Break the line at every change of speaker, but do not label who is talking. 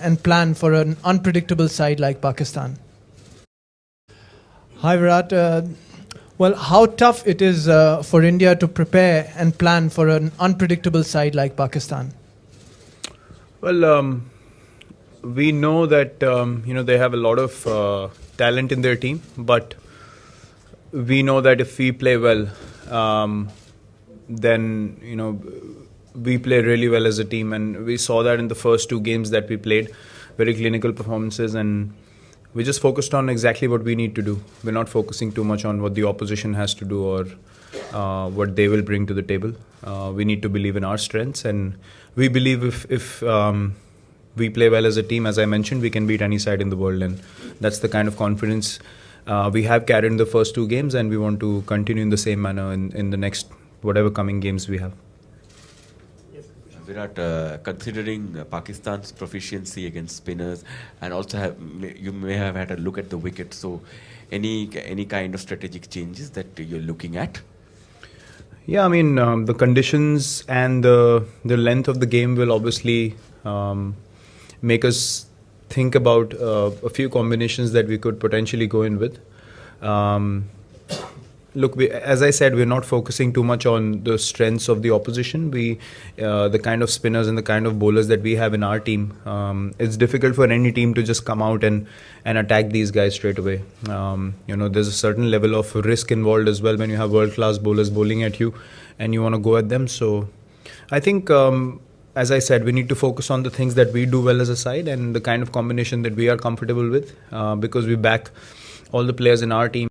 and plan for an unpredictable side like Pakistan? Hi Virat. Well, how tough it is for India to prepare and plan for an unpredictable side like Pakistan?
Well, we know that they have a lot of talent in their team, but we know that if we play well, then we play really well as a team, and we saw that in the first two games that we played, very clinical performances, and we just focused on exactly what we need to do. We're not focusing too much on what the opposition has to do or what they will bring to the table. We need to believe in our strengths, and we believe if we play well as a team, as I mentioned, we can beat any side in the world, and that's the kind of confidence we have carried in the first two games, and we want to continue in the same manner in the next whatever coming games we have.
Virat, considering Pakistan's proficiency against spinners, and also you may have had a look at the wicket, so any kind of strategic changes that you're looking at?
Yeah, I mean, the conditions and the length of the game will obviously make us think about a few combinations that we could potentially go in with. Look, as I said, we're not focusing too much on the strengths of the opposition. The kind of spinners and the kind of bowlers that we have in our team, it's difficult for any team to just come out and attack these guys straight away. There's a certain level of risk involved as well when you have world-class bowlers bowling at you and you want to go at them. So I think, as I said, we need to focus on the things that we do well as a side and the kind of combination that we are comfortable with, because we back all the players in our team.